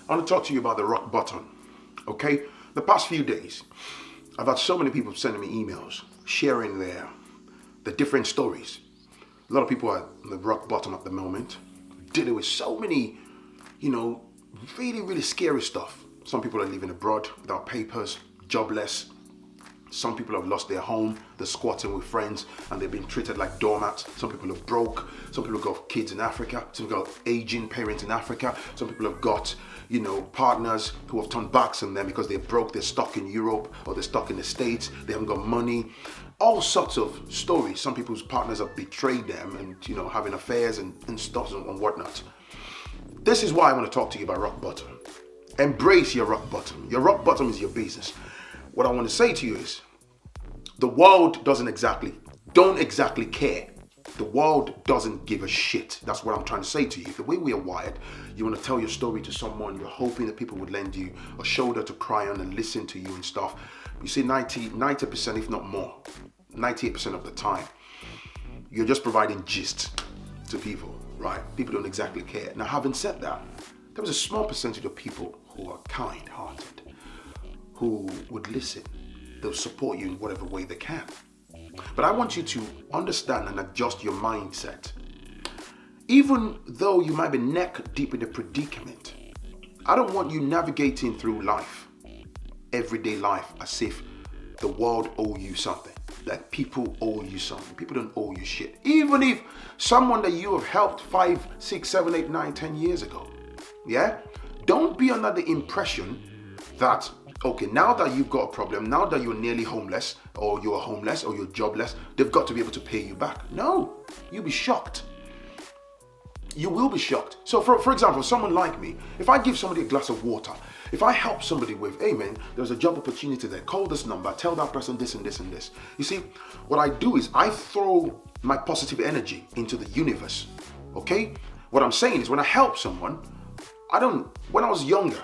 I want to talk to you about the rock bottom, okay? The past few days, I've had so many people sending me emails, sharing the different stories. A lot of people are on the rock bottom at the moment, dealing with so many, really, really scary stuff. Some people are living abroad without papers, jobless. Some people have lost their home, they're squatting with friends and they've been treated like doormats. Some people are broke, some people have got kids in Africa, some people have got aging parents in Africa, some people have got, partners who have turned backs on them because they're broke, they're stuck in Europe or they're stuck in the States, they haven't got money. All sorts of stories. Some people's partners have betrayed them and, having affairs and stuff and whatnot. This is why I want to talk to you about rock bottom. Embrace your rock bottom. Your rock bottom is your business. What I want to say to you is, the world don't exactly care. The world doesn't give a shit. That's what I'm trying to say to you. The way we are wired, you want to tell your story to someone, you're hoping that people would lend you a shoulder to cry on and listen to you and stuff. You see 90%, if not more, 98% of the time, you're just providing gist to people, right? People don't exactly care. Now, having said that, there is a small percentage of people who are kind-hearted, who would listen. They'll support you in whatever way they can. But I want you to understand and adjust your mindset. Even though you might be neck deep in a predicament, I don't want you navigating through life, everyday life, as if the world owe you something. Like people owe you something. People don't owe you shit. Even if someone that you have helped 5, 6, 7, 8, 9, 10 years ago. Yeah? Don't be under the impression that, okay, now that you've got a problem, now that you're nearly homeless, or you're homeless, or you're jobless, they've got to be able to pay you back. No, you'll be shocked. You will be shocked. So for example, someone like me, if I give somebody a glass of water, if I help somebody with, hey man, there's a job opportunity there, call this number, tell that person this and this and this. You see, what I do is I throw my positive energy into the universe, okay? What I'm saying is when I help someone, when I was younger,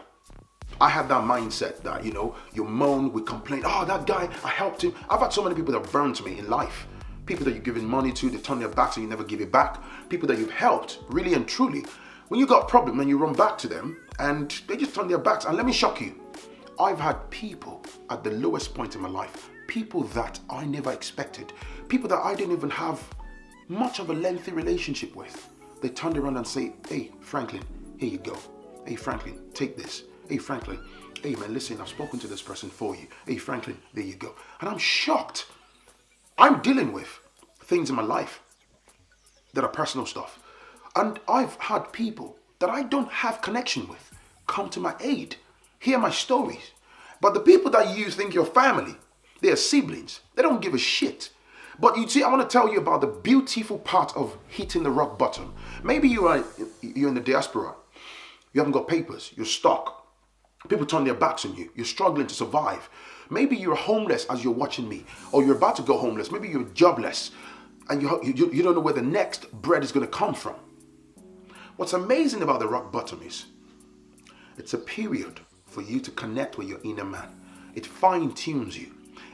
I had that mindset that, you moan, we complain, oh, that guy, I helped him. I've had so many people that have burned to me in life. People that you've given money to, they turn their backs and you never give it back. People that you've helped, really and truly. When you got a problem and you run back to them and they just turn their backs. And let me shock you. I've had people at the lowest point in my life, people that I never expected, people that I didn't even have much of a lengthy relationship with. They turned around and say, hey, Phrankleen, here you go. Hey, Phrankleen, take this. Hey, Phrankleen, hey man, listen, I've spoken to this person for you. Hey, Phrankleen, there you go. And I'm shocked. I'm dealing with things in my life that are personal stuff. And I've had people that I don't have connection with come to my aid, hear my stories. But the people that you think your family, they're siblings, they don't give a shit. But you see, I want to tell you about the beautiful part of hitting the rock bottom. Maybe you're in the diaspora. You haven't got papers, you're stuck. People turn their backs on you. You're struggling to survive. Maybe you're homeless as you're watching me, or you're about to go homeless. Maybe you're jobless and you don't know where the next bread is going to come from. What's amazing about the rock bottom is it's a period for you to connect with your inner man. It fine-tunes you.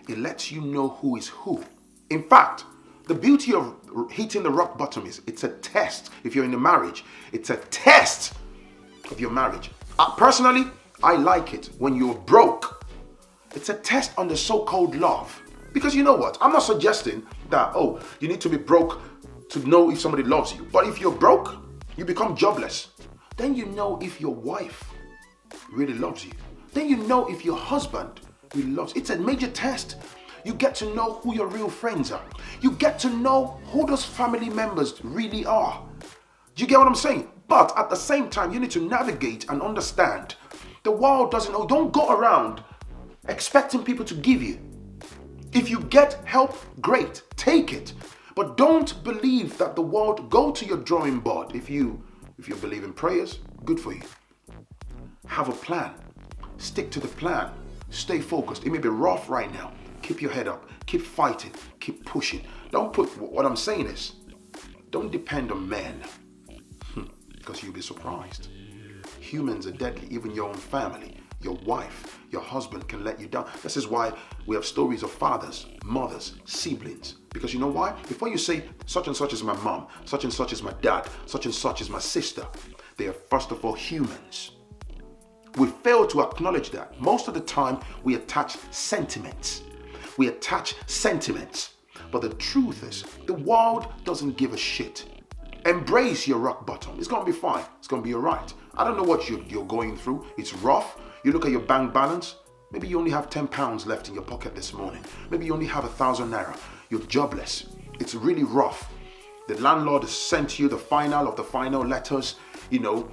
It lets you know who is who. In fact, the beauty of hitting the rock bottom is it's a test. If you're in a marriage, it's a test of your marriage. Personally, I like it when you're broke. It's a test on the so-called love. Because you know what? I'm not suggesting that, you need to be broke to know if somebody loves you. But if you're broke, you become jobless. Then you know if your wife really loves you. Then you know if your husband really loves you. It's a major test. You get to know who your real friends are. You get to know who those family members really are. Do you get what I'm saying? But at the same time, you need to navigate and understand the world doesn't know. Don't go around expecting people to give you. If you get help, great, take it. But don't believe that the world, go to your drawing board. If you believe in prayers, good for you. Have a plan. Stick to the plan. Stay focused. It may be rough right now. Keep your head up. Keep fighting. Keep pushing. What I'm saying is, don't depend on men. Because you'll be surprised. Humans are deadly. Even your own family, your wife, your husband can let you down. This is why we have stories of fathers, mothers, siblings. Because you know why? Before you say such and such is my mom, such and such is my dad, such and such is my sister, they are first of all humans. We fail to acknowledge that. Most of the time, we attach sentiments. We attach sentiments. But the truth is, the world doesn't give a shit. Embrace your rock bottom. It's going to be fine. It's going to be all right. I don't know what you're going through. It's rough. You look at your bank balance. Maybe you only have 10 pounds left in your pocket this morning. Maybe you only have 1,000 naira. You're jobless. It's really rough. The landlord has sent you the final of the final letters. You know,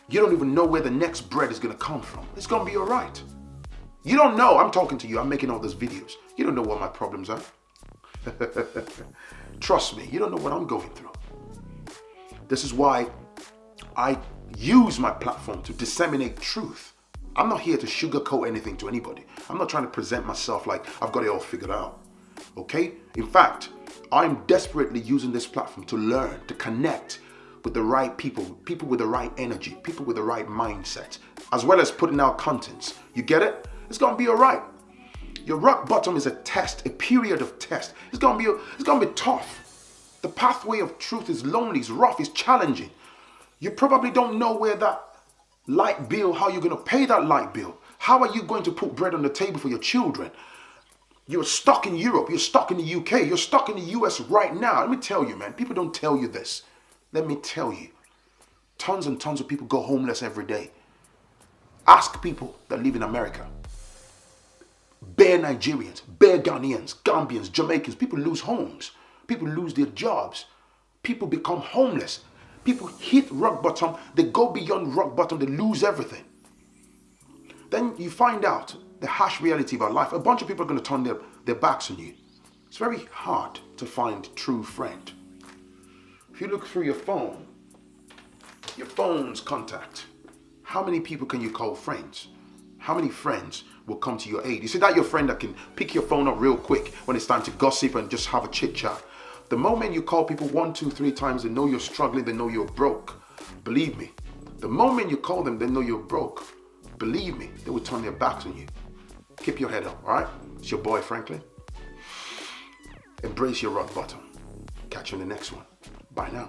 you don't even know where the next bread is going to come from. It's going to be all right. You don't know. I'm talking to you. I'm making all these videos. You don't know what my problems are. Trust me, you don't know what I'm going through. This is why I use my platform to disseminate truth. I'm not here to sugarcoat anything to anybody. I'm not trying to present myself like I've got it all figured out. Okay? In fact, I'm desperately using this platform to learn, to connect with the right people, people with the right energy, people with the right mindset, as well as putting out contents. You get it? It's gonna be all right. Your rock bottom is a test, a period of test. It's gonna be tough. The pathway of truth is lonely, it's rough, it's challenging. You probably don't know where that light bill, how you're gonna pay that light bill. How are you going to put bread on the table for your children? You're stuck in Europe, you're stuck in the UK, you're stuck in the US right now. Let me tell you, man, people don't tell you this. Let me tell you, tons and tons of people go homeless every day. Ask people that live in America. Bare Nigerians, bare Ghanaians, Gambians, Jamaicans, people lose homes. People lose their jobs. People become homeless. People hit rock bottom, they go beyond rock bottom, they lose everything. Then you find out the harsh reality of our life. A bunch of people are going to turn their backs on you. It's very hard to find a true friend. If you look through your phone's contact, how many people can you call friends? How many friends will come to your aid? You see that your friend that can pick your phone up real quick when it's time to gossip and just have a chit chat. The moment you call people 1, 2, 3 times, they know you're struggling, they know you're broke. Believe me, the moment you call them, they know you're broke. Believe me, they will turn their backs on you. Keep your head up, all right? It's your boy, Phrankleen. Embrace your rock bottom. Catch you in the next one. Bye now.